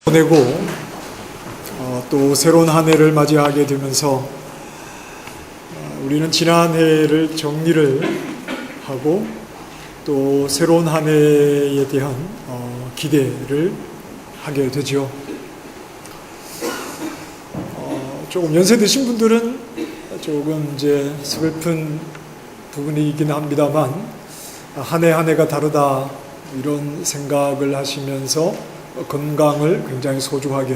보내고 또 새로운 한 해를 맞이하게 되면서 우리는 지난 해를 정리를 하고 또 새로운 한 해에 대한 기대를 하게 되죠. 조금 연세 드신 분들은 조금 이제 슬픈 부분이긴 합니다만 한 해 한 해가 다르다 이런 생각을 하시면서 건강을 굉장히 소중하게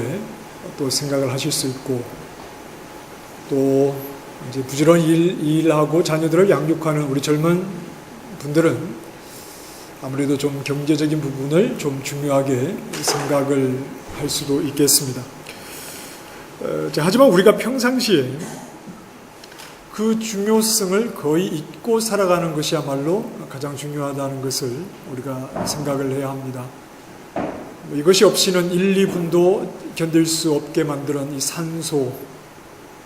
또 생각을 하실 수 있고 또 이제 부지런히 일하고 자녀들을 양육하는 우리 젊은 분들은 아무래도 좀 경제적인 부분을 좀 중요하게 생각을 할 수도 있겠습니다. 하지만 우리가 평상시에 그 중요성을 거의 잊고 살아가는 것이야말로 가장 중요하다는 것을 우리가 생각을 해야 합니다. 이것이 없이는 1, 2분도 견딜 수 없게 만드는 이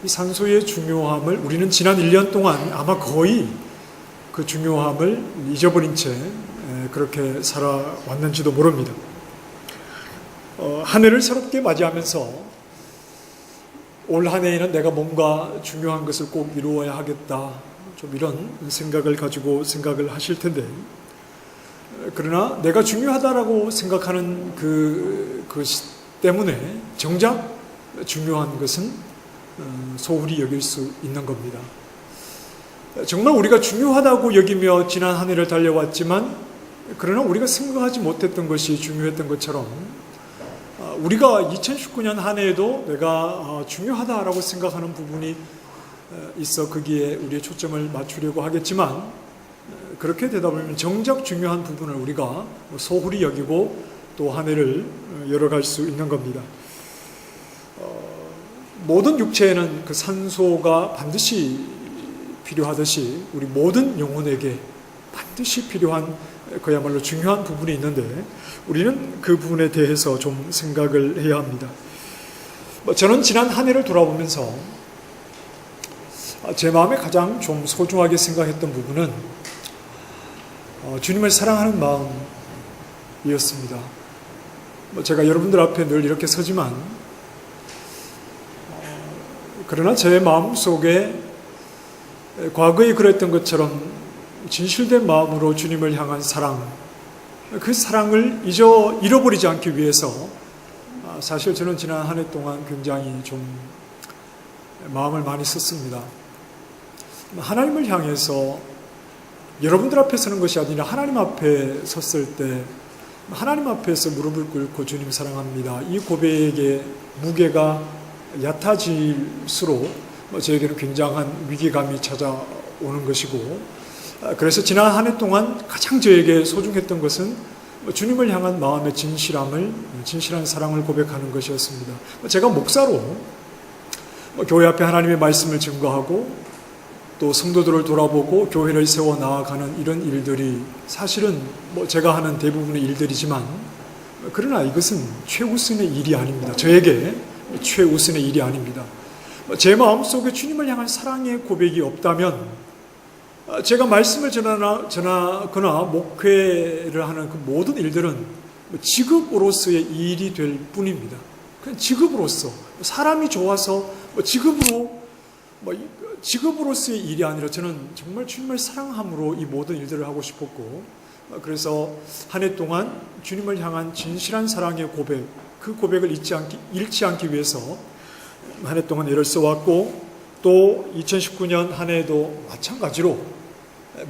산소의 중요함을 우리는 지난 1년 동안 아마 거의 그 중요함을 잊어버린 채 그렇게 살아왔는지도 모릅니다. 한 해를 새롭게 맞이하면서 올 한 해에는 내가 뭔가 중요한 것을 꼭 이루어야 하겠다. 좀 이런 생각을 가지고 생각을 하실 텐데 그러나 내가 중요하다라고 생각하는 그것 때문에 정작 중요한 것은 소홀히 여길 수 있는 겁니다. 정말 우리가 중요하다고 여기며 지난 한 해를 달려왔지만 그러나 우리가 생각하지 못했던 것이 중요했던 것처럼 우리가 2019년 한 해에도 내가 중요하다라고 생각하는 부분이 있어 거기에 우리의 초점을 맞추려고 하겠지만 그렇게 되다 보면 정작 중요한 부분을 우리가 소홀히 여기고 또 한 해를 열어갈 수 있는 겁니다. 모든 육체에는 그 산소가 반드시 필요하듯이 우리 모든 영혼에게 반드시 필요한 그야말로 중요한 부분이 있는데 우리는 그 부분에 대해서 좀 생각을 해야 합니다. 저는 지난 한 해를 돌아보면서 제 마음에 가장 좀 소중하게 생각했던 부분은 주님을 사랑하는 마음이었습니다. 제가 여러분들 앞에 늘 이렇게 서지만 그러나 제 마음 속에 과거에 그랬던 것처럼 진실된 마음으로 주님을 향한 사랑, 그 사랑을 잃어버리지 않기 위해서 사실 저는 지난 한 해 동안 굉장히 좀 마음을 많이 썼습니다. 하나님을 향해서 여러분들 앞에 서는 것이 아니라 하나님 앞에 섰을 때 하나님 앞에서 무릎을 꿇고 주님 사랑합니다. 이 고백의 무게가 얕아질수록 저에게는 굉장한 위기감이 찾아오는 것이고 그래서 지난 한 해 동안 가장 저에게 소중했던 것은 주님을 향한 마음의 진실한 사랑을 고백하는 것이었습니다. 제가 목사로 교회 앞에 하나님의 말씀을 증거하고 또 성도들을 돌아보고 교회를 세워 나아가는 이런 일들이 사실은 제가 하는 대부분의 일들이지만 그러나 이것은 최우선의 일이 아닙니다. 저에게 최우선의 일이 아닙니다. 제 마음속에 주님을 향한 사랑의 고백이 없다면 제가 말씀을 전하거나 목회를 하는 그 모든 일들은 직업으로서의 일이 될 뿐입니다. 그냥 직업으로서 사람이 좋아서 직업으로서의 일이 아니라 저는 정말 주님을 사랑함으로 이 모든 일들을 하고 싶었고 그래서 한 해 동안 주님을 향한 진실한 사랑의 고백, 그 고백을 잃지 않기 위해서 한 해 동안 애를 써왔고 또 2019년 한 해에도 마찬가지로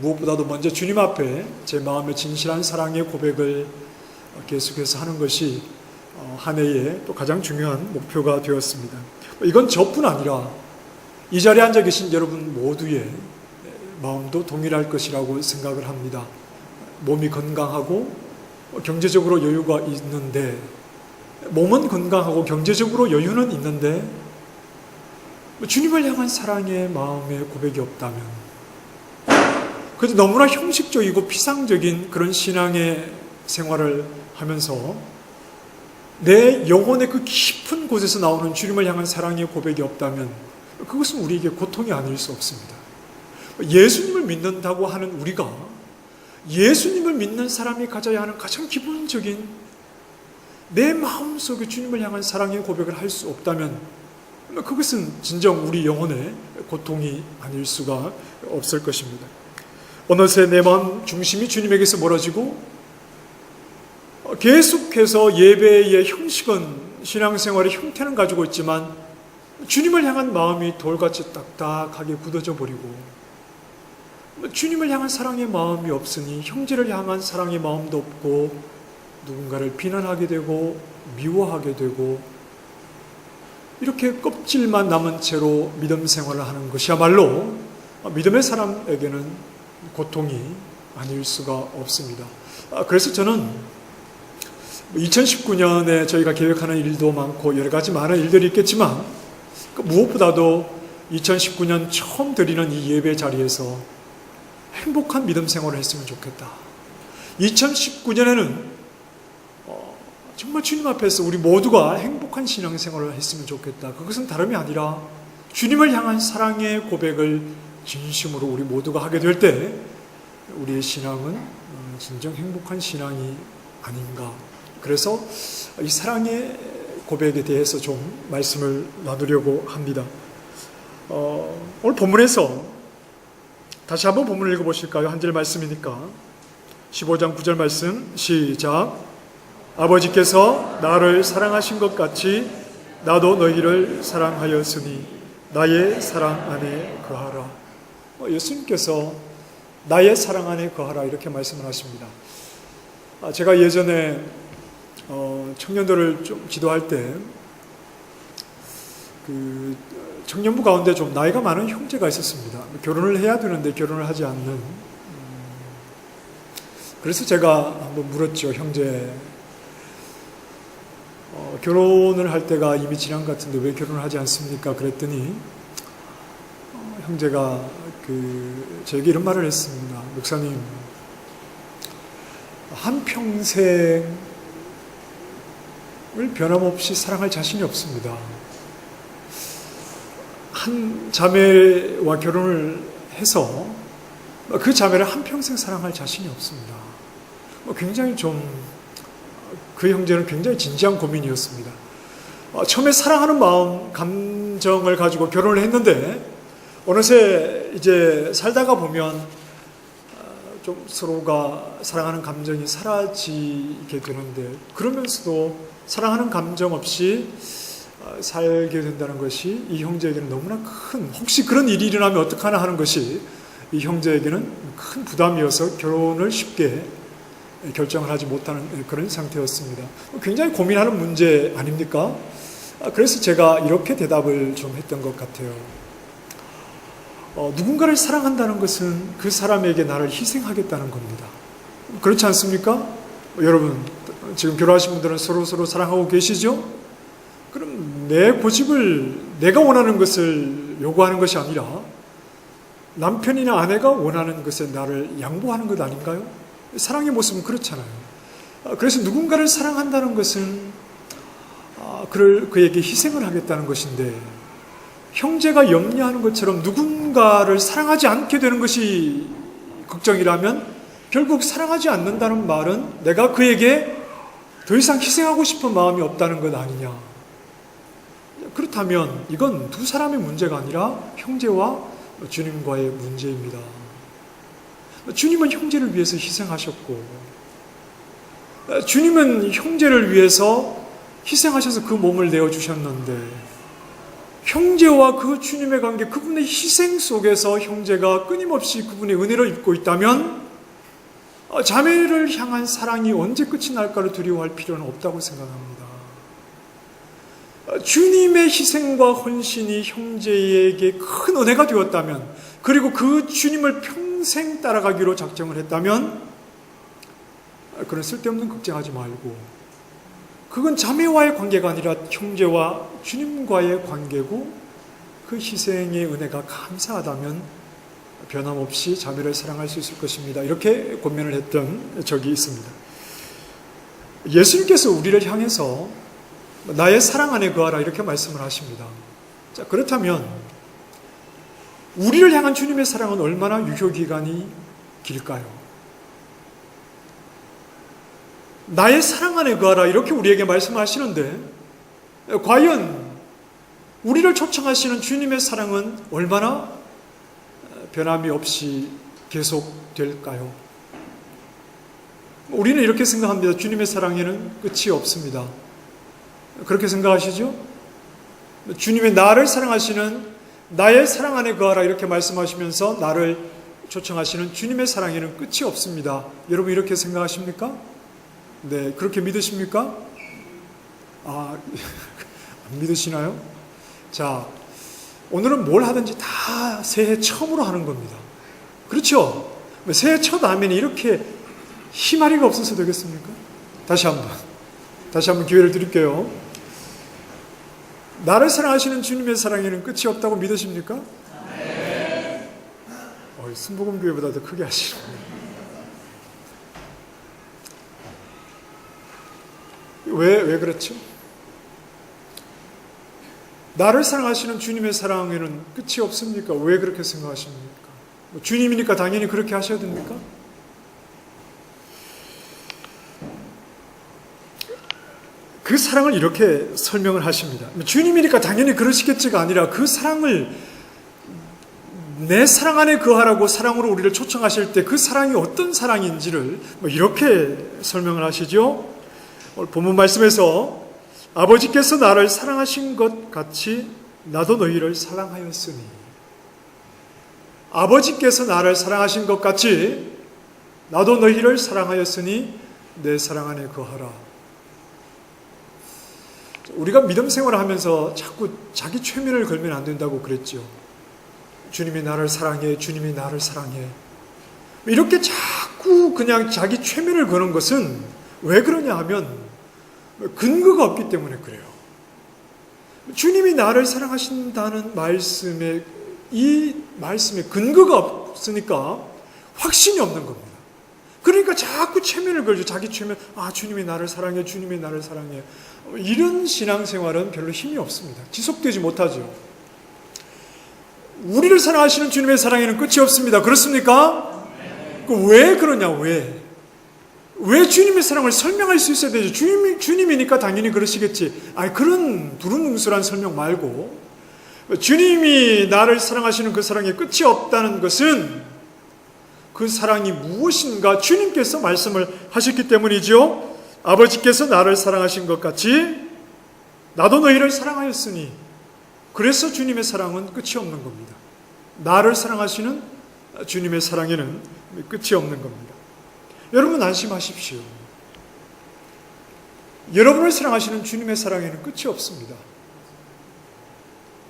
무엇보다도 먼저 주님 앞에 제 마음의 진실한 사랑의 고백을 계속해서 하는 것이 한 해의 또 가장 중요한 목표가 되었습니다. 이건 저뿐 아니라 이 자리에 앉아 계신 여러분 모두의 마음도 동일할 것이라고 생각을 합니다. 몸이 건강하고 경제적으로 여유가 있는데 몸은 건강하고 경제적으로 여유는 있는데 주님을 향한 사랑의 마음의 고백이 없다면 그래도 너무나 형식적이고 피상적인 그런 신앙의 생활을 하면서 내 영혼의 그 깊은 곳에서 나오는 주님을 향한 사랑의 고백이 없다면 그것은 우리에게 고통이 아닐 수 없습니다. 예수님을 믿는다고 하는 우리가 예수님을 믿는 사람이 가져야 하는 가장 기본적인 내 마음속에 주님을 향한 사랑의 고백을 할 수 없다면 그것은 진정 우리 영혼의 고통이 아닐 수가 없을 것입니다. 어느새 내 마음 중심이 주님에게서 멀어지고 계속해서 예배의 형식은 신앙생활의 형태는 가지고 있지만 주님을 향한 마음이 돌같이 딱딱하게 굳어져 버리고 주님을 향한 사랑의 마음이 없으니 형제를 향한 사랑의 마음도 없고 누군가를 비난하게 되고 미워하게 되고 이렇게 껍질만 남은 채로 믿음 생활을 하는 것이야말로 믿음의 사람에게는 고통이 아닐 수가 없습니다. 그래서 저는 2019년에 저희가 계획하는 일도 많고 여러 가지 많은 일들이 있겠지만 무엇보다도 2019년 처음 드리는 이 예배 자리에서 행복한 믿음 생활을 했으면 좋겠다. 2019년에는 정말 주님 앞에서 우리 모두가 행복한 신앙생활을 했으면 좋겠다. 그것은 다름이 아니라 주님을 향한 사랑의 고백을 진심으로 우리 모두가 하게 될 때 우리의 신앙은 진정 행복한 신앙이 아닌가. 그래서 이 사랑의 고백에 대해서 좀 말씀을 나누려고 합니다. 오늘 본문에서 다시 한번 본문을 읽어보실까요? 한 절 말씀이니까 15장 9절 말씀 시작. 아버지께서 나를 사랑하신 것 같이 나도 너희를 사랑하였으니 나의 사랑 안에 거하라. 예수님께서 나의 사랑 안에 거하라 이렇게 말씀을 하십니다. 제가 예전에 청년들을 좀 지도할 때 그 청년부 가운데 좀 나이가 많은 형제가 있었습니다. 결혼을 해야 되는데 결혼을 하지 않는. 그래서 제가 한번 물었죠. 형제, 결혼을 할 때가 이미 지난 것 같은데 왜 결혼을 하지 않습니까? 그랬더니 형제가 저에게 이런 말을 했습니다. 목사님, 한평생을 변함없이 사랑할 자신이 없습니다. 한 자매와 결혼을 해서 그 자매를 한평생 사랑할 자신이 없습니다. 굉장히 그 형제는 굉장히 진지한 고민이었습니다. 처음에 사랑하는 마음, 감정을 가지고 결혼을 했는데 어느새 이제 살다가 보면 좀 서로가 사랑하는 감정이 사라지게 되는데 그러면서도 사랑하는 감정 없이 살게 된다는 것이 이 형제에게는 너무나 혹시 그런 일이 일어나면 어떡하나 하는 것이 이 형제에게는 큰 부담이어서 결혼을 쉽게 결정을 하지 못하는 그런 상태였습니다. 굉장히 고민하는 문제 아닙니까? 그래서 제가 이렇게 대답을 좀 했던 것 같아요. 누군가를 사랑한다는 것은 그 사람에게 나를 희생하겠다는 겁니다. 그렇지 않습니까? 여러분, 지금 결혼하신 분들은 서로 사랑하고 계시죠? 그럼 내 고집을 내가 원하는 것을 요구하는 것이 아니라 남편이나 아내가 원하는 것에 나를 양보하는 것 아닌가요? 사랑의 모습은 그렇잖아요. 그래서 누군가를 사랑한다는 것은 그에게 희생을 하겠다는 것인데 형제가 염려하는 것처럼 누군가를 사랑하지 않게 되는 것이 걱정이라면 결국 사랑하지 않는다는 말은 내가 그에게 더 이상 희생하고 싶은 마음이 없다는 것 아니냐. 그렇다면 이건 두 사람의 문제가 아니라 형제와 주님과의 문제입니다. 주님은 형제를 위해서 희생하셨고 주님은 형제를 위해서 희생하셔서 그 몸을 내어주셨는데 형제와 그 주님의 관계, 그분의 희생 속에서 형제가 끊임없이 그분의 은혜를 입고 있다면 자매를 향한 사랑이 언제 끝이 날까를 두려워할 필요는 없다고 생각합니다. 주님의 희생과 헌신이 형제에게 큰 은혜가 되었다면, 그리고 그 주님을 평생 따라가기로 작정을 했다면 그런 쓸데없는 걱정하지 말고, 그건 자매와의 관계가 아니라 형제와 주님과의 관계고, 그 희생의 은혜가 감사하다면 변함없이 자매를 사랑할 수 있을 것입니다. 이렇게 권면을 했던 적이 있습니다. 예수님께서 우리를 향해서 나의 사랑 안에 거하라 이렇게 말씀을 하십니다. 자, 그렇다면 우리를 향한 주님의 사랑은 얼마나 유효기간이 길까요? 나의 사랑 안에 거하라 이렇게 우리에게 말씀하시는데 과연 우리를 초청하시는 주님의 사랑은 얼마나 변함이 없이 계속될까요? 우리는 이렇게 생각합니다. 주님의 사랑에는 끝이 없습니다. 그렇게 생각하시죠? 주님의 나를 사랑하시는 나의 사랑 안에 거하라 이렇게 말씀하시면서 나를 초청하시는 주님의 사랑에는 끝이 없습니다. 여러분 이렇게 생각하십니까? 네, 그렇게 믿으십니까? 안 믿으시나요? 자, 오늘은 뭘 하든지 다 새해 처음으로 하는 겁니다. 그렇죠? 새해 첫 하면 이렇게 희마리가 없어서 되겠습니까? 다시 한번 기회를 드릴게요. 나를 사랑하시는 주님의 사랑에는 끝이 없다고 믿으십니까? 네. 순복음교회보다 더 크게 하시네요. 왜 그렇죠? 나를 사랑하시는 주님의 사랑에는 끝이 없습니까? 왜 그렇게 생각하십니까? 주님이니까 당연히 그렇게 하셔야 됩니까? 그 사랑을 이렇게 설명을 하십니다. 주님이니까 당연히 그러시겠지가 아니라 그 사랑을 내 사랑 안에 거하라고 사랑으로 우리를 초청하실 때 그 사랑이 어떤 사랑인지를 이렇게 설명을 하시죠. 오늘 본문 말씀에서 아버지께서 나를 사랑하신 것 같이 나도 너희를 사랑하였으니, 아버지께서 나를 사랑하신 것 같이 나도 너희를 사랑하였으니 내 사랑 안에 거하라. 우리가 믿음 생활을 하면서 자꾸 자기 최면을 걸면 안 된다고 그랬죠. 주님이 나를 사랑해, 주님이 나를 사랑해. 이렇게 자꾸 그냥 자기 최면을 거는 것은 왜 그러냐 하면 근거가 없기 때문에 그래요. 주님이 나를 사랑하신다는 말씀에, 이 말씀에 근거가 없으니까 확신이 없는 겁니다. 그러니까 자꾸 최면을 걸죠. 자기 최면. 주님이 나를 사랑해, 주님이 나를 사랑해. 이런 신앙생활은 별로 힘이 없습니다. 지속되지 못하죠. 우리를 사랑하시는 주님의 사랑에는 끝이 없습니다. 그렇습니까? 왜 그러냐? 왜 주님의 사랑을 설명할 수 있어야 되죠? 주님이니까 당연히 그러시겠지. 그런 두루뭉술한 설명 말고, 주님이 나를 사랑하시는 그 사랑에 끝이 없다는 것은 그 사랑이 무엇인가 주님께서 말씀을 하셨기 때문이죠. 아버지께서 나를 사랑하신 것 같이 나도 너희를 사랑하였으니, 그래서 주님의 사랑은 끝이 없는 겁니다. 나를 사랑하시는 주님의 사랑에는 끝이 없는 겁니다. 여러분 안심하십시오. 여러분을 사랑하시는 주님의 사랑에는 끝이 없습니다.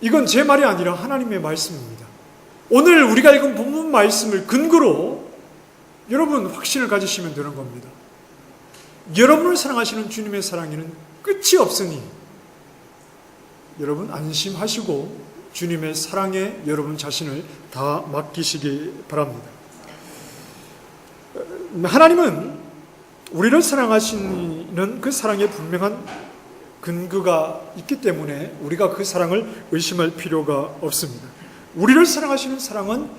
이건 제 말이 아니라 하나님의 말씀입니다. 오늘 우리가 읽은 본문 말씀을 근거로 여러분 확신을 가지시면 되는 겁니다. 여러분을 사랑하시는 주님의 사랑에는 끝이 없으니 여러분 안심하시고 주님의 사랑에 여러분 자신을 다 맡기시기 바랍니다. 하나님은 우리를 사랑하시는 그 사랑에 분명한 근거가 있기 때문에 우리가 그 사랑을 의심할 필요가 없습니다. 우리를 사랑하시는 사랑은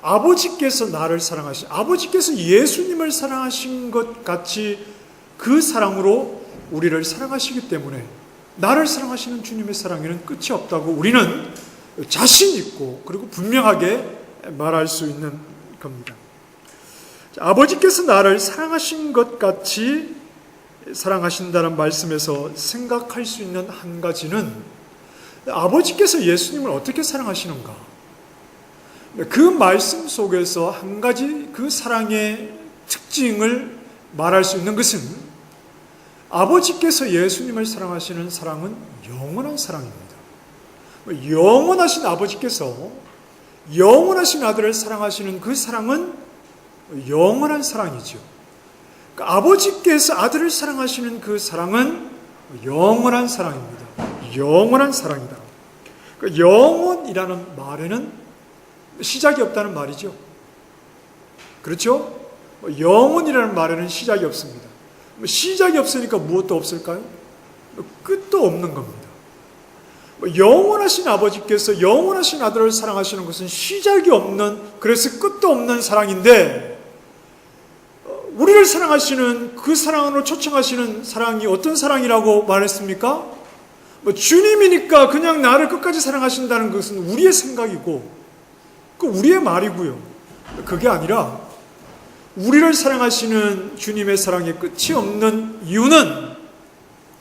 아버지께서 나를 사랑하신, 아버지께서 예수님을 사랑하신 것 같이 그 사랑으로 우리를 사랑하시기 때문에 나를 사랑하시는 주님의 사랑에는 끝이 없다고 우리는 자신 있고 그리고 분명하게 말할 수 있는 겁니다. 아버지께서 나를 사랑하신 것 같이 사랑하신다는 말씀에서 생각할 수 있는 한 가지는 아버지께서 예수님을 어떻게 사랑하시는가, 그 말씀 속에서 한 가지 그 사랑의 특징을 말할 수 있는 것은 아버지께서 예수님을 사랑하시는 사랑은 영원한 사랑입니다. 영원하신 아버지께서 영원하신 아들을 사랑하시는 그 사랑은 영원한 사랑이죠. 그러니까 아버지께서 아들을 사랑하시는 그 사랑은 영원한 사랑입니다. 영원한 사랑이다. 그러니까 영원이라는 말에는 시작이 없다는 말이죠. 그렇죠? 영원이라는 말에는 시작이 없습니다. 시작이 없으니까 무엇도 없을까요? 끝도 없는 겁니다. 영원하신 아버지께서 영원하신 아들을 사랑하시는 것은 시작이 없는, 그래서 끝도 없는 사랑인데 우리를 사랑하시는 그 사랑으로 초청하시는 사랑이 어떤 사랑이라고 말했습니까? 주님이니까 그냥 나를 끝까지 사랑하신다는 것은 우리의 생각이고 그 우리의 말이고요. 그게 아니라 우리를 사랑하시는 주님의 사랑의 끝이 없는 이유는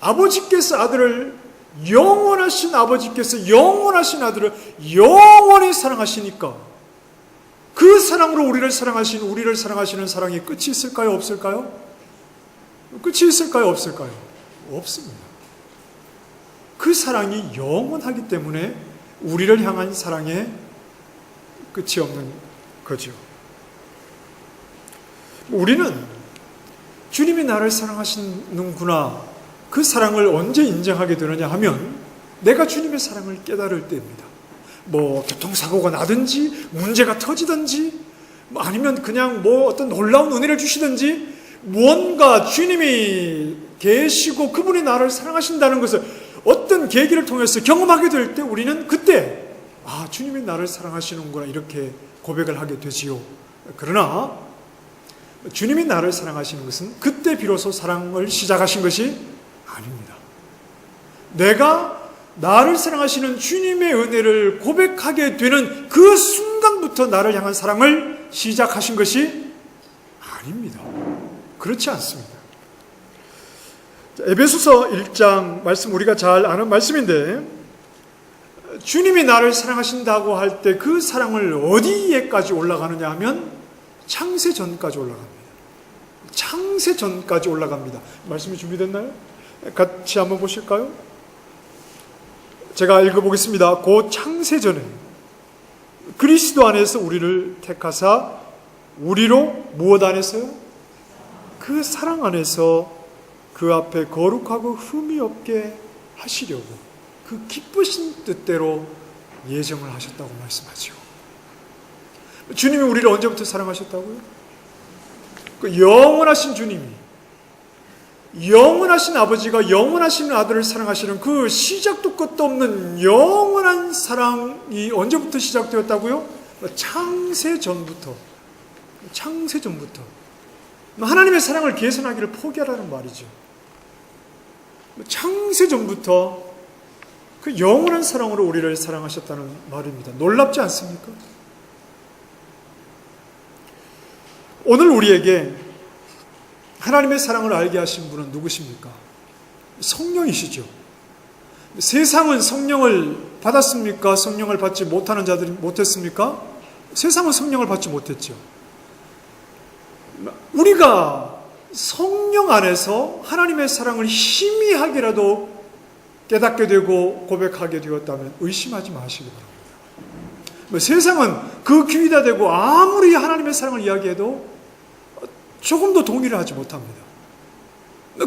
아버지께서 아들을 영원하신 아버지께서 영원하신 아들을 영원히 사랑하시니까 그 사랑으로 우리를 사랑하시는 사랑이 끝이 있을까요? 없을까요? 끝이 있을까요? 없을까요? 없습니다. 그 사랑이 영원하기 때문에 우리를 향한 사랑에 끝이 없는 거죠. 우리는 주님이 나를 사랑하시는구나, 그 사랑을 언제 인정하게 되느냐 하면 내가 주님의 사랑을 깨달을 때입니다. 교통사고가 나든지 문제가 터지든지 아니면 그냥 어떤 놀라운 은혜를 주시든지 무언가 주님이 계시고 그분이 나를 사랑하신다는 것을 어떤 계기를 통해서 경험하게 될 때 우리는 그때 주님이 나를 사랑하시는구나 이렇게 고백을 하게 되지요. 그러나 주님이 나를 사랑하시는 것은 그때 비로소 사랑을 시작하신 것이 아닙니다. 내가 나를 사랑하시는 주님의 은혜를 고백하게 되는 그 순간부터 나를 향한 사랑을 시작하신 것이 아닙니다. 그렇지 않습니다. 에베소서 1장 말씀 우리가 잘 아는 말씀인데 주님이 나를 사랑하신다고 할 때 그 사랑을 어디에까지 올라가느냐 하면 창세전까지 올라갑니다. 창세전까지 올라갑니다. 말씀이 준비됐나요? 같이 한번 보실까요? 제가 읽어보겠습니다. 곧 창세전에 그리스도 안에서 우리를 택하사 우리로 무엇 안에서요? 그 사랑 안에서 그 앞에 거룩하고 흠이 없게 하시려고 그 기쁘신 뜻대로 예정을 하셨다고 말씀하죠. 주님이 우리를 언제부터 사랑하셨다고요? 그 영원하신 주님이, 영원하신 아버지가 영원하신 아들을 사랑하시는 그 시작도 끝도 없는 영원한 사랑이 언제부터 시작되었다고요? 창세전부터. 창세전부터. 하나님의 사랑을 계산하기를 포기하라는 말이죠. 창세전부터 그 영원한 사랑으로 우리를 사랑하셨다는 말입니다. 놀랍지 않습니까? 오늘 우리에게 하나님의 사랑을 알게 하신 분은 누구십니까? 성령이시죠. 세상은 성령을 받았습니까? 성령을 받지 못하는 자들이 못했습니까? 세상은 성령을 받지 못했죠. 우리가 성령 안에서 하나님의 사랑을 희미하게라도 깨닫게 되고 고백하게 되었다면 의심하지 마시기 바랍니다. 세상은 그 귀에다 대고 아무리 하나님의 사랑을 이야기해도 조금도 동의를 하지 못합니다.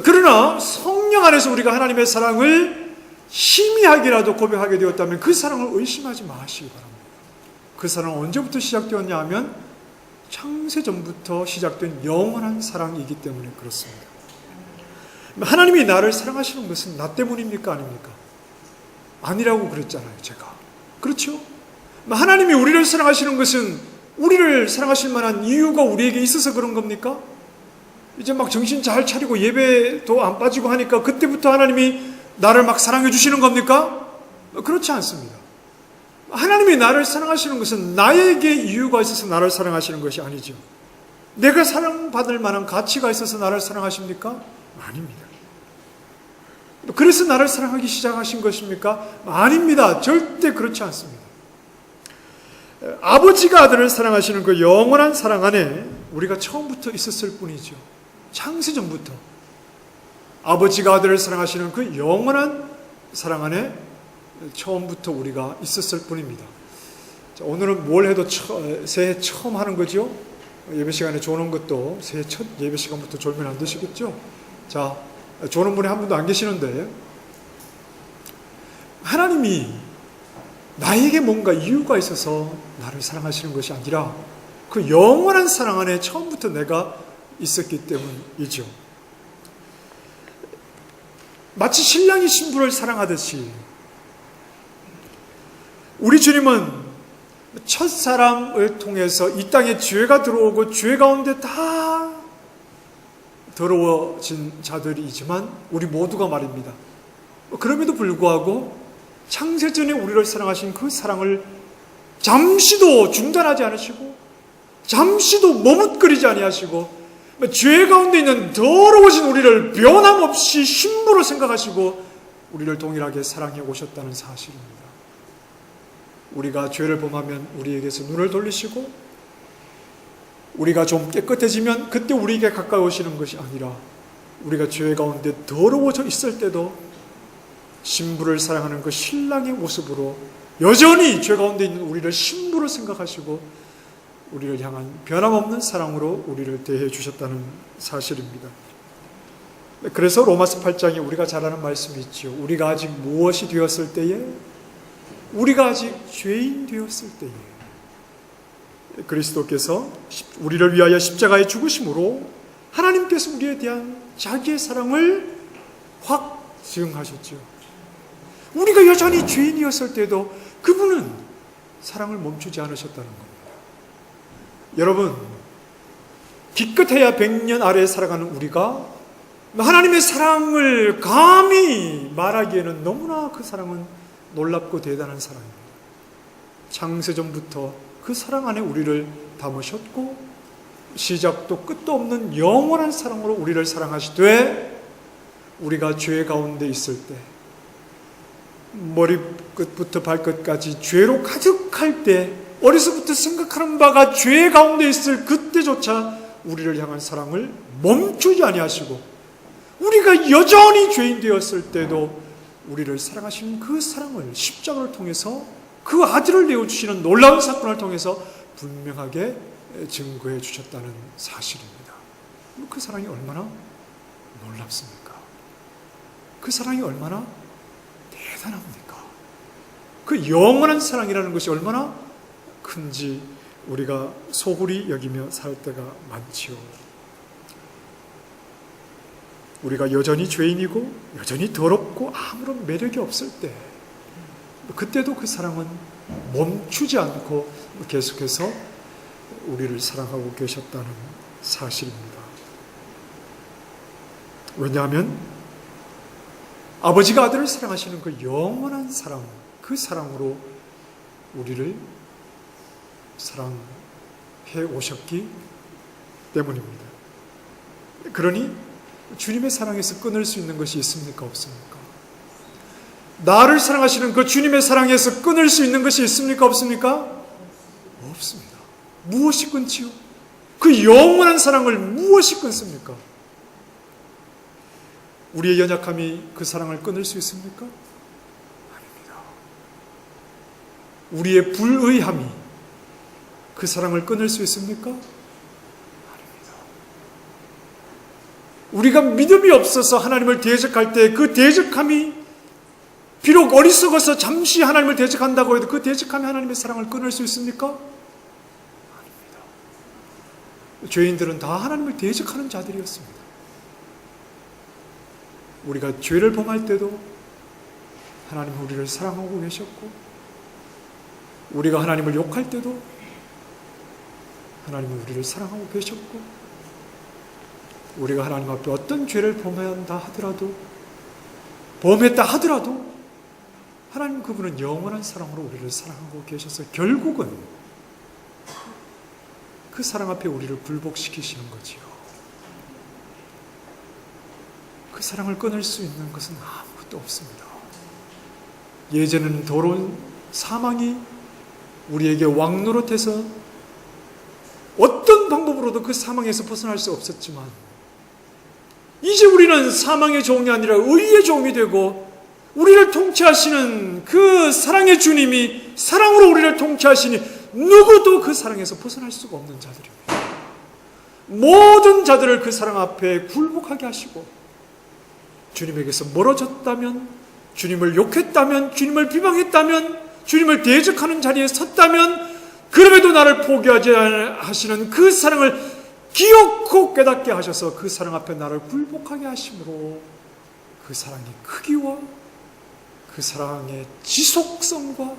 그러나 성령 안에서 우리가 하나님의 사랑을 희미하게라도 고백하게 되었다면 그 사랑을 의심하지 마시기 바랍니다. 그 사랑은 언제부터 시작되었냐 하면 창세전부터 시작된 영원한 사랑이기 때문에 그렇습니다. 하나님이 나를 사랑하시는 것은 나 때문입니까? 아닙니까? 아니라고 그랬잖아요, 제가. 그렇죠? 하나님이 우리를 사랑하시는 것은 우리를 사랑하실 만한 이유가 우리에게 있어서 그런 겁니까? 이제 막 정신 잘 차리고 예배도 안 빠지고 하니까 그때부터 하나님이 나를 막 사랑해 주시는 겁니까? 그렇지 않습니다. 하나님이 나를 사랑하시는 것은 나에게 이유가 있어서 나를 사랑하시는 것이 아니죠. 내가 사랑받을 만한 가치가 있어서 나를 사랑하십니까? 아닙니다. 그래서 나를 사랑하기 시작하신 것입니까? 아닙니다. 절대 그렇지 않습니다. 아버지가 아들을 사랑하시는 그 영원한 사랑 안에 우리가 처음부터 있었을 뿐이죠. 창세전부터 아버지가 아들을 사랑하시는 그 영원한 사랑 안에 처음부터 우리가 있었을 뿐입니다. 자, 오늘은 뭘 해도 새해 처음 하는 거죠. 예배 시간에 조는 것도 새해 첫 예배 시간부터 졸면 안 되시겠죠. 자, 조는 분이 한 분도 안 계시는데 하나님이 나에게 뭔가 이유가 있어서 나를 사랑하시는 것이 아니라 그 영원한 사랑 안에 처음부터 내가 있었기 때문이죠. 마치 신랑이 신부를 사랑하듯이 우리 주님은 첫사랑을 통해서 이 땅에 죄가 들어오고 죄 가운데 다 더러워진 자들이지만 우리 모두가 말입니다. 그럼에도 불구하고 창세전에 우리를 사랑하신 그 사랑을 잠시도 중단하지 않으시고 잠시도 머뭇거리지 아니하시고 죄 가운데 있는 더러워진 우리를 변함없이 신부로 생각하시고 우리를 동일하게 사랑해 오셨다는 사실입니다. 우리가 죄를 범하면 우리에게서 눈을 돌리시고 우리가 좀 깨끗해지면 그때 우리에게 가까이 오시는 것이 아니라 우리가 죄 가운데 더러워져 있을 때도 신부를 사랑하는 그 신랑의 모습으로 여전히 죄 가운데 있는 우리를 신부로 생각하시고 우리를 향한 변함없는 사랑으로 우리를 대해 주셨다는 사실입니다. 그래서 로마서 8장에 우리가 잘 아는 말씀이 있죠. 우리가 아직 무엇이 되었을 때에, 우리가 아직 죄인 되었을 때에 그리스도께서 우리를 위하여 십자가에 죽으심으로 하나님께서 우리에 대한 자기의 사랑을 확 증하셨죠. 우리가 여전히 죄인이었을 때도 그분은 사랑을 멈추지 않으셨다는 겁니다. 여러분, 기껏해야 100년 아래에 살아가는 우리가 하나님의 사랑을 감히 말하기에는 너무나 그 사랑은 놀랍고 대단한 사랑입니다. 창세전부터 그 사랑 안에 우리를 담으셨고 시작도 끝도 없는 영원한 사랑으로 우리를 사랑하시되 우리가 죄 가운데 있을 때 머리끝부터 발끝까지 죄로 가득할 때 어려서부터 생각하는 바가 죄 가운데 있을 그때조차 우리를 향한 사랑을 멈추지 아니하시고 우리가 여전히 죄인 되었을 때도 우리를 사랑하시는 그 사랑을 십자가를 통해서 그 아들을 내어주시는 놀라운 사건을 통해서 분명하게 증거해 주셨다는 사실입니다. 그 사랑이 얼마나 놀랍습니까? 그 사랑이 얼마나 대단합니까? 그 영원한 사랑이라는 것이 얼마나 큰지 우리가 소홀히 여기며 살 때가 많지요. 우리가 여전히 죄인이고 여전히 더럽고 아무런 매력이 없을 때 그때도 그 사랑은 멈추지 않고 계속해서 우리를 사랑하고 계셨다는 사실입니다. 왜냐하면 아버지가 아들을 사랑하시는 그 영원한 사랑, 그 사랑으로 우리를 사랑해 오셨기 때문입니다. 그러니 주님의 사랑에서 끊을 수 있는 것이 있습니까? 없습니까? 나를 사랑하시는 그 주님의 사랑에서 끊을 수 있는 것이 있습니까? 없습니까? 없습니다. 무엇이 끊지요? 그 영원한 사랑을 무엇이 끊습니까? 우리의 연약함이 그 사랑을 끊을 수 있습니까? 아닙니다. 우리의 불의함이 그 사랑을 끊을 수 있습니까? 아닙니다. 우리가 믿음이 없어서 하나님을 대적할 때 그 대적함이 비록 어리석어서 잠시 하나님을 대적한다고 해도 그 대적함이 하나님의 사랑을 끊을 수 있습니까? 아닙니다. 죄인들은 다 하나님을 대적하는 자들이었습니다. 우리가 죄를 범할 때도 하나님은 우리를 사랑하고 계셨고 우리가 하나님을 욕할 때도 하나님은 우리를 사랑하고 계셨고 우리가 하나님 앞에 어떤 죄를 범했다 하더라도 하나님 그분은 영원한 사랑으로 우리를 사랑하고 계셔서 결국은 그 사랑 앞에 우리를 굴복시키시는 거지요. 그 사랑을 끊을 수 있는 것은 아무것도 없습니다. 예전에는 더러운 사망이 우리에게 왕노릇해서 어떤 방법으로도 그 사망에서 벗어날 수 없었지만 이제 우리는 사망의 종이 아니라 의의 종이 되고 우리를 통치하시는 그 사랑의 주님이 사랑으로 우리를 통치하시니 누구도 그 사랑에서 벗어날 수가 없는 자들입니다. 모든 자들을 그 사랑 앞에 굴복하게 하시고 주님에게서 멀어졌다면, 주님을 욕했다면, 주님을 비방했다면, 주님을 대적하는 자리에 섰다면 그럼에도 나를 포기하지 하시는 그 사랑을 기억코 깨닫게 하셔서 그 사랑 앞에 나를 굴복하게 하심으로 그 사랑의 크기와 그 사랑의 지속성과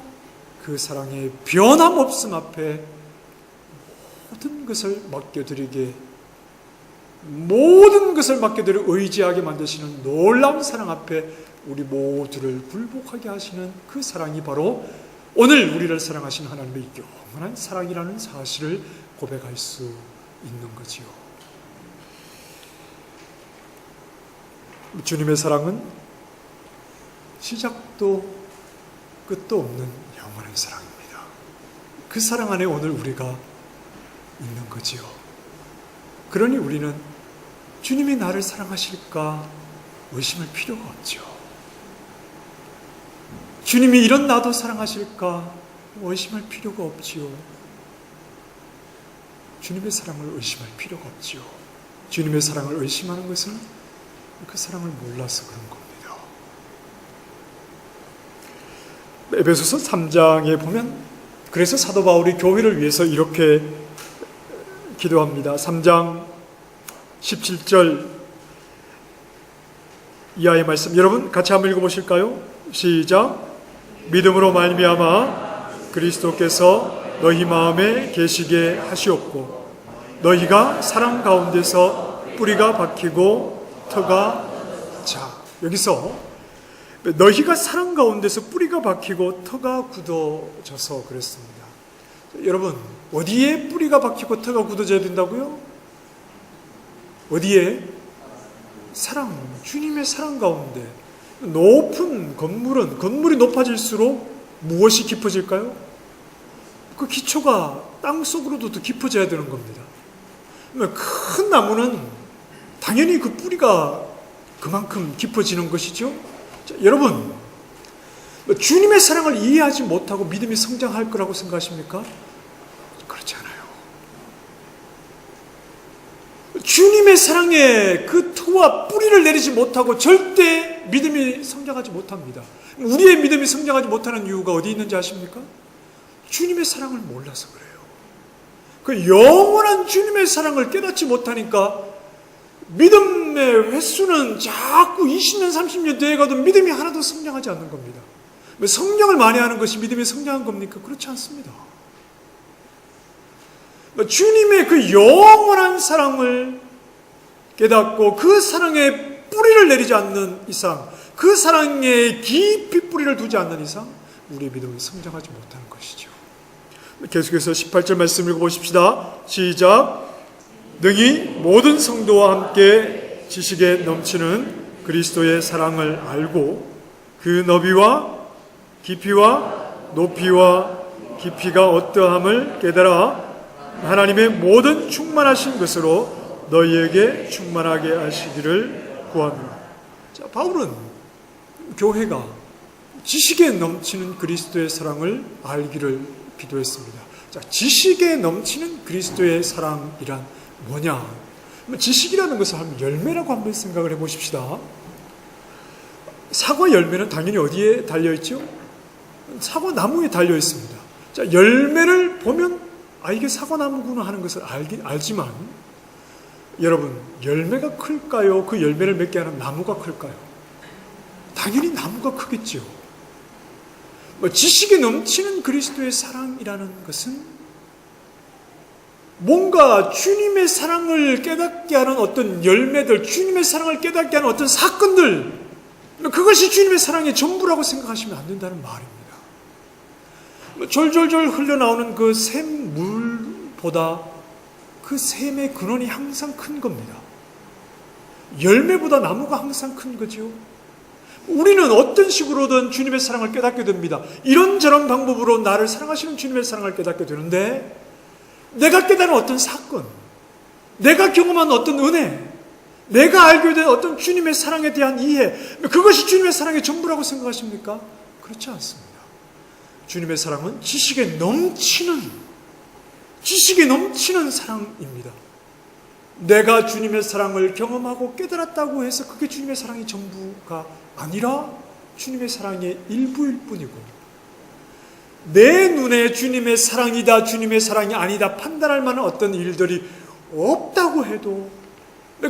그 사랑의 변함없음 앞에 모든 것을 맡겨드리게 모든 것을 맡겨드려 의지하게 만드시는 놀라운 사랑 앞에 우리 모두를 굴복하게 하시는 그 사랑이 바로 오늘 우리를 사랑하시는 하나님의 영원한 사랑이라는 사실을 고백할 수 있는 거지요. 주님의 사랑은 시작도 끝도 없는 영원한 사랑입니다. 그 사랑 안에 오늘 우리가 있는 거지요. 그러니 우리는 주님이 나를 사랑하실까 의심할 필요가 없죠. 주님이 이런 나도 사랑하실까 의심할 필요가 없지요. 주님의 사랑을 의심할 필요가 없지요. 주님의 사랑을 의심하는 것은 그 사랑을 몰라서 그런 겁니다. 에베소서 3장에 보면 그래서 사도 바울이 교회를 위해서 이렇게 기도합니다. 3장 17절 이하의 말씀 여러분 같이 한번 읽어보실까요? 시작. 믿음으로 말미암아 그리스도께서 너희 마음에 계시게 하시옵고 너희가 사랑 가운데서 뿌리가 박히고 터가 자 여기서 너희가 사랑 가운데서 뿌리가 박히고 터가 굳어져서 그랬습니다. 여러분 어디에 뿌리가 박히고 터가 굳어져야 된다고요? 어디에? 사랑, 주님의 사랑 가운데. 높은 건물이 높아질수록 무엇이 깊어질까요? 그 기초가 땅속으로도 더 깊어져야 되는 겁니다. 큰 나무는 당연히 그 뿌리가 그만큼 깊어지는 것이죠. 자, 여러분, 주님의 사랑을 이해하지 못하고 믿음이 성장할 거라고 생각하십니까? 그렇지 않아요. 주님의 사랑에 그 터와 뿌리를 내리지 못하고 절대 믿음이 성장하지 못합니다. 우리의 믿음이 성장하지 못하는 이유가 어디 있는지 아십니까? 주님의 사랑을 몰라서 그래요. 그 영원한 주님의 사랑을 깨닫지 못하니까 믿음의 횟수는 자꾸 20년, 30년 되어가도 믿음이 하나도 성장하지 않는 겁니다. 성장을 많이 하는 것이 믿음이 성장한 겁니까? 그렇지 않습니다. 주님의 그 영원한 사랑을 깨닫고 그 사랑에 뿌리를 내리지 않는 이상, 그 사랑에 깊이 뿌리를 두지 않는 이상 우리의 믿음이 성장하지 못하는 것이죠. 계속해서 18절 말씀 읽어보십시다. 시작. 능히 모든 성도와 함께 지식에 넘치는 그리스도의 사랑을 알고 그 너비와 깊이와 높이와 깊이가 어떠함을 깨달아 하나님의 모든 충만하신 것으로 너희에게 충만하게 하시기를 구합니다. 자, 바울은 교회가 지식에 넘치는 그리스도의 사랑을 알기를 기도했습니다. 자, 지식에 넘치는 그리스도의 사랑이란 뭐냐? 지식이라는 것을 한 열매라고 한번 생각을 해보십시다. 사과 열매는 당연히 어디에 달려있죠? 사과 나무에 달려있습니다. 자, 열매를 보면 이게 사과나무구나 하는 것을 알지만 여러분 열매가 클까요? 그 열매를 맺게 하는 나무가 클까요? 당연히 나무가 크겠죠. 지식에 넘치는 그리스도의 사랑이라는 것은 뭔가 주님의 사랑을 깨닫게 하는 어떤 열매들, 주님의 사랑을 깨닫게 하는 어떤 사건들, 그것이 주님의 사랑의 전부라고 생각하시면 안 된다는 말입니다. 졸졸졸 흘러나오는 그 샘물보다 그 샘의 근원이 항상 큰 겁니다. 열매보다 나무가 항상 큰 거죠. 우리는 어떤 식으로든 주님의 사랑을 깨닫게 됩니다. 이런저런 방법으로 나를 사랑하시는 주님의 사랑을 깨닫게 되는데 내가 깨달은 어떤 사건, 내가 경험한 어떤 은혜, 내가 알게 된 어떤 주님의 사랑에 대한 이해, 그것이 주님의 사랑의 전부라고 생각하십니까? 그렇지 않습니다. 주님의 사랑은 지식에 넘치는 사랑입니다. 내가 주님의 사랑을 경험하고 깨달았다고 해서 그게 주님의 사랑의 전부가 아니라 주님의 사랑의 일부일 뿐이고, 내 눈에 주님의 사랑이다, 주님의 사랑이 아니다 판단할 만한 어떤 일들이 없다고 해도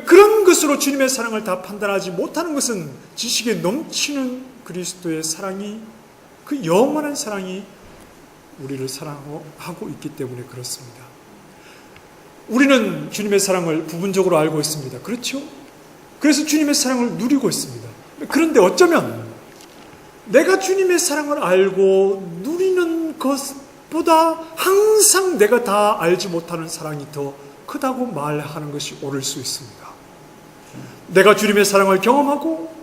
그런 것으로 주님의 사랑을 다 판단하지 못하는 것은 지식에 넘치는 그리스도의 사랑이, 그 영원한 사랑이 우리를 사랑하고 있기 때문에 그렇습니다. 우리는 주님의 사랑을 부분적으로 알고 있습니다. 그렇죠? 그래서 주님의 사랑을 누리고 있습니다. 그런데 어쩌면 내가 주님의 사랑을 알고 누리는 것보다 항상 내가 다 알지 못하는 사랑이 더 크다고 말하는 것이 옳을 수 있습니다. 내가 주님의 사랑을 경험하고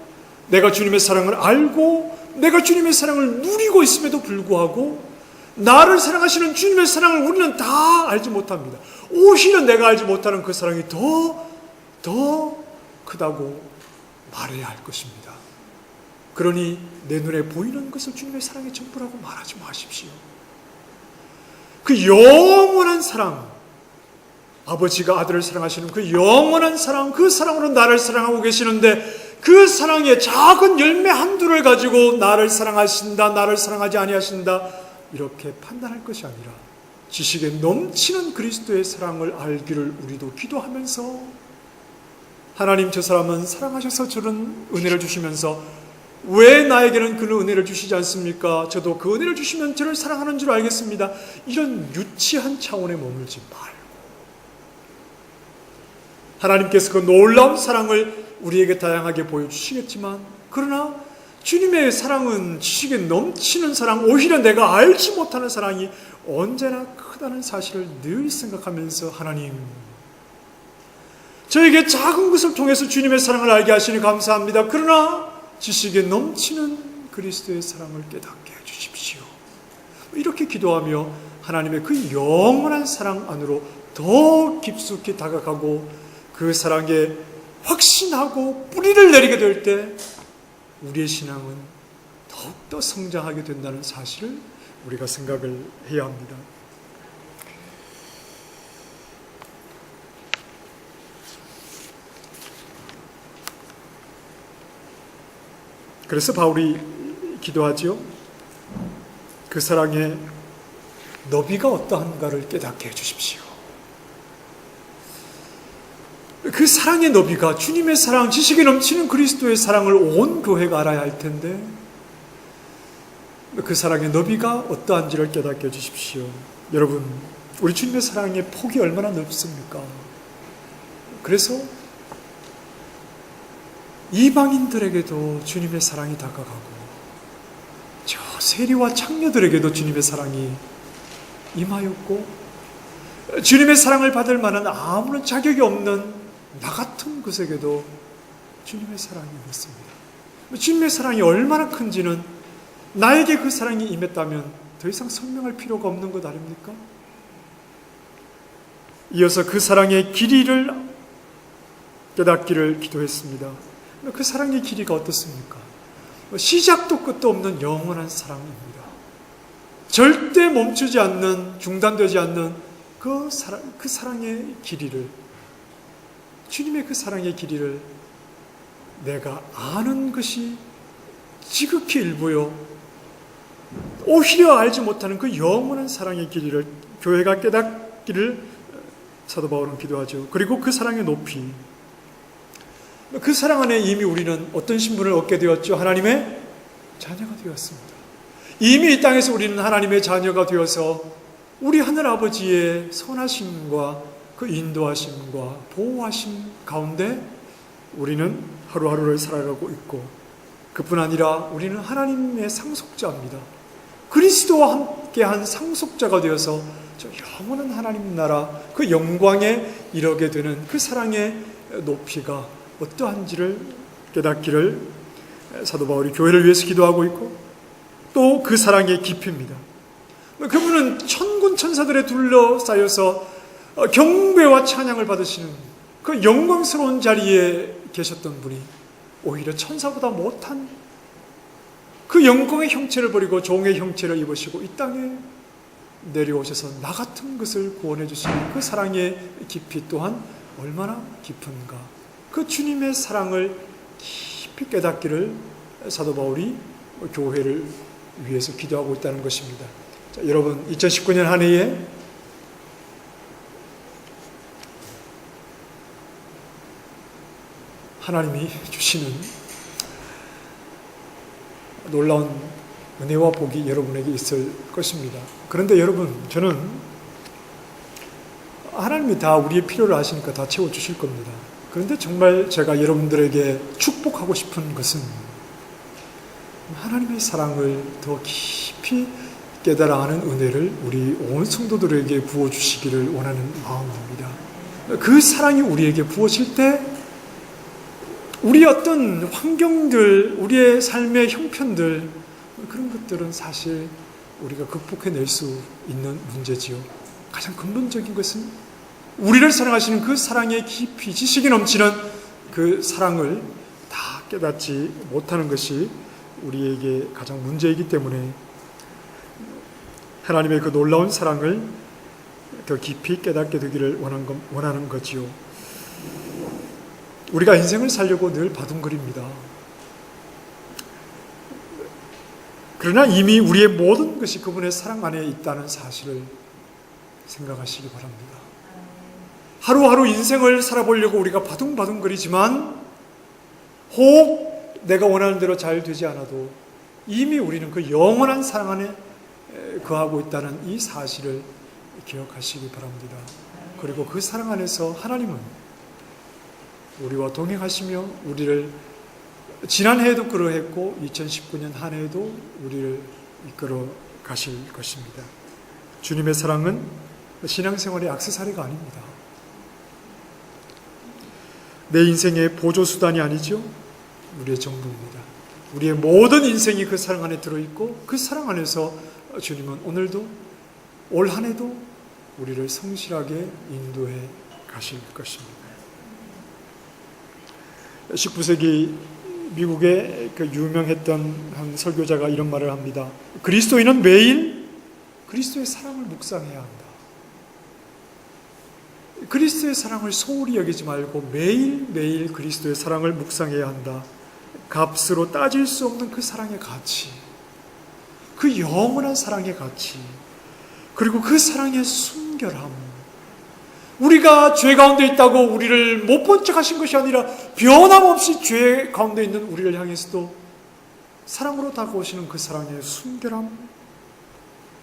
내가 주님의 사랑을 알고 내가 주님의 사랑을 누리고 있음에도 불구하고 나를 사랑하시는 주님의 사랑을 우리는 다 알지 못합니다. 오히려 내가 알지 못하는 그 사랑이 더 크다고 말해야 할 것입니다. 그러니 내 눈에 보이는 것을 주님의 사랑의 전부라고 말하지 마십시오. 그 영원한 사랑, 아버지가 아들을 사랑하시는 그 영원한 사랑, 그 사랑으로 나를 사랑하고 계시는데 그 사랑의 작은 열매 한두를 가지고 나를 사랑하신다, 나를 사랑하지 아니하신다 이렇게 판단할 것이 아니라 지식에 넘치는 그리스도의 사랑을 알기를 우리도 기도하면서 하나님 저 사람은 사랑하셔서 저런 은혜를 주시면서 왜 나에게는 그런 은혜를 주시지 않습니까? 저도 그 은혜를 주시면 저를 사랑하는 줄 알겠습니다. 이런 유치한 차원에 머물지 말고 하나님께서 그 놀라운 사랑을 우리에게 다양하게 보여주시겠지만 그러나 주님의 사랑은 지식에 넘치는 사랑, 오히려 내가 알지 못하는 사랑이 언제나 크다는 사실을 늘 생각하면서 하나님 저에게 작은 것을 통해서 주님의 사랑을 알게 하시니 감사합니다. 그러나 지식에 넘치는 그리스도의 사랑을 깨닫게 해주십시오. 이렇게 기도하며 하나님의 그 영원한 사랑 안으로 더 깊숙이 다가가고 그 사랑에 확신하고 뿌리를 내리게 될 때 우리의 신앙은 더욱더 성장하게 된다는 사실을 우리가 생각을 해야 합니다. 그래서 바울이 기도하지요. 그 사랑의 너비가 어떠한가를 깨닫게 해주십시오. 그 사랑의 너비가 주님의 사랑, 지식에 넘치는 그리스도의 사랑을 온 교회가 알아야 할 텐데 그 사랑의 너비가 어떠한지를 깨닫게 해주십시오. 여러분, 우리 주님의 사랑의 폭이 얼마나 넓습니까? 그래서 이방인들에게도 주님의 사랑이 다가가고 저 세리와 창녀들에게도 주님의 사랑이 임하였고 주님의 사랑을 받을 만한 아무런 자격이 없는 나 같은 것에게도 주님의 사랑이 임했습니다. 주님의 사랑이 얼마나 큰지는 나에게 그 사랑이 임했다면 더 이상 설명할 필요가 없는 것 아닙니까? 이어서 그 사랑의 길이를 깨닫기를 기도했습니다. 그 사랑의 길이가 어떻습니까? 시작도 끝도 없는 영원한 사랑입니다. 절대 멈추지 않는, 중단되지 않는 그 사랑의 길이를, 주님의 그 사랑의 길이를 내가 아는 것이 지극히 일부요. 오히려 알지 못하는 그 영원한 사랑의 길이를 교회가 깨닫기를 사도 바울은 기도하죠. 그리고 그 사랑의 높이, 그 사랑 안에 이미 우리는 어떤 신분을 얻게 되었죠? 하나님의 자녀가 되었습니다. 이미 이 땅에서 우리는 하나님의 자녀가 되어서 우리 하늘아버지의 선하심과 그 인도하심과 보호하심 가운데 우리는 하루하루를 살아가고 있고 그뿐 아니라 우리는 하나님의 상속자입니다. 그리스도와 함께한 상속자가 되어서 저 영원한 하나님 나라 그 영광에 이르게 되는 그 사랑의 높이가 어떠한지를 깨닫기를 사도 바울이 교회를 위해서 기도하고 있고 또 그 사랑의 깊이입니다. 그분은 천군 천사들에 둘러싸여서 경배와 찬양을 받으시는 그 영광스러운 자리에 계셨던 분이 오히려 천사보다 못한 그 영광의 형체를 버리고 종의 형체를 입으시고 이 땅에 내려오셔서 나 같은 것을 구원해 주시는 그 사랑의 깊이 또한 얼마나 깊은가. 그 주님의 사랑을 깊이 깨닫기를 사도 바울이 교회를 위해서 기도하고 있다는 것입니다. 자, 여러분 2019년 한 해에 하나님이 주시는 놀라운 은혜와 복이 여러분에게 있을 것입니다. 그런데 여러분, 저는 하나님이 다 우리의 필요를 아시니까 다 채워주실 겁니다. 그런데 정말 제가 여러분들에게 축복하고 싶은 것은 하나님의 사랑을 더 깊이 깨달아 아는 은혜를 우리 온 성도들에게 부어주시기를 원하는 마음입니다. 그 사랑이 우리에게 부어질 때 우리 어떤 환경들, 우리의 삶의 형편들, 그런 것들은 사실 우리가 극복해낼 수 있는 문제지요. 가장 근본적인 것은 우리를 사랑하시는 그 사랑의 깊이 지식이 넘치는 그 사랑을 다 깨닫지 못하는 것이 우리에게 가장 문제이기 때문에 하나님의 그 놀라운 사랑을 더 깊이 깨닫게 되기를 원하는 거지요. 우리가 인생을 살려고 늘 바둥거립니다. 그러나 이미 우리의 모든 것이 그분의 사랑 안에 있다는 사실을 생각하시기 바랍니다. 하루하루 인생을 살아보려고 우리가 바둥바둥거리지만 혹 내가 원하는 대로 잘 되지 않아도 이미 우리는 그 영원한 사랑 안에 거하고 있다는 이 사실을 기억하시기 바랍니다. 그리고 그 사랑 안에서 하나님은 우리와 동행하시며 우리를 지난해에도 그러했고 2019년 한 해에도 우리를 이끌어 가실 것입니다. 주님의 사랑은 신앙생활의 액세서리가 아닙니다. 내 인생의 보조수단이 아니죠. 우리의 전부입니다. 우리의 모든 인생이 그 사랑 안에 들어있고 그 사랑 안에서 주님은 오늘도 올 한 해도 우리를 성실하게 인도해 가실 것입니다. 19세기 미국의 그 유명했던 한 설교자가 이런 말을 합니다. 그리스도인은 매일 그리스도의 사랑을 묵상해야 한다. 그리스도의 사랑을 소홀히 여기지 말고 매일매일 그리스도의 사랑을 묵상해야 한다. 값으로 따질 수 없는 그 사랑의 가치, 그 영원한 사랑의 가치, 그리고 그 사랑의 순결함. 우리가 죄 가운데 있다고 우리를 못 본 척 하신 것이 아니라 변함없이 죄 가운데 있는 우리를 향해서도 사랑으로 다가오시는 그 사랑의 순결함,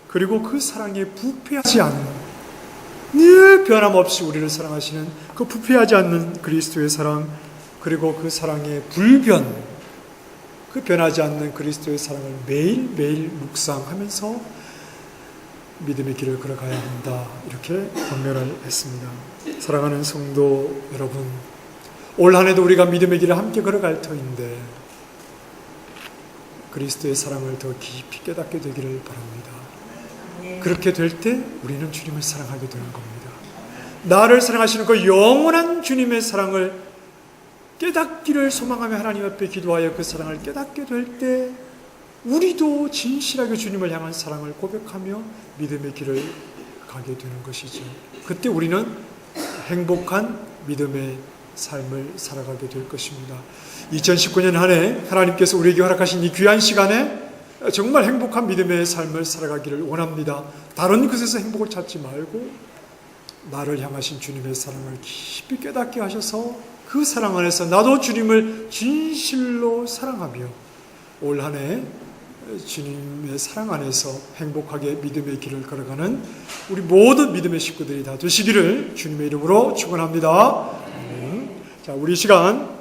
그리고 그 사랑에 부패하지 않는, 늘 변함없이 우리를 사랑하시는 그 부패하지 않는 그리스도의 사랑, 그리고 그 사랑의 불변, 그 변하지 않는 그리스도의 사랑을 매일매일 묵상하면서 믿음의 길을 걸어가야 한다. 이렇게 권면을 했습니다. 사랑하는 성도 여러분, 올 한 해도 우리가 믿음의 길을 함께 걸어갈 터인데 그리스도의 사랑을 더 깊이 깨닫게 되기를 바랍니다. 그렇게 될 때 우리는 주님을 사랑하게 되는 겁니다. 나를 사랑하시는 그 영원한 주님의 사랑을 깨닫기를 소망하며 하나님 앞에 기도하여 그 사랑을 깨닫게 될 때 우리도 진실하게 주님을 향한 사랑을 고백하며 믿음의 길을 가게 되는 것이죠. 그때 우리는 행복한 믿음의 삶을 살아가게 될 것입니다. 2019년 한 해 하나님께서 우리에게 허락하신 이 귀한 시간에 정말 행복한 믿음의 삶을 살아가기를 원합니다. 다른 것에서 행복을 찾지 말고 나를 향하신 주님의 사랑을 깊이 깨닫게 하셔서 그 사랑 안에서 나도 주님을 진실로 사랑하며 올 한 해 주님의 사랑 안에서 행복하게 믿음의 길을 걸어가는 우리 모든 믿음의 식구들이 다 되시기를 주님의 이름으로 축원합니다. 자, 우리 시간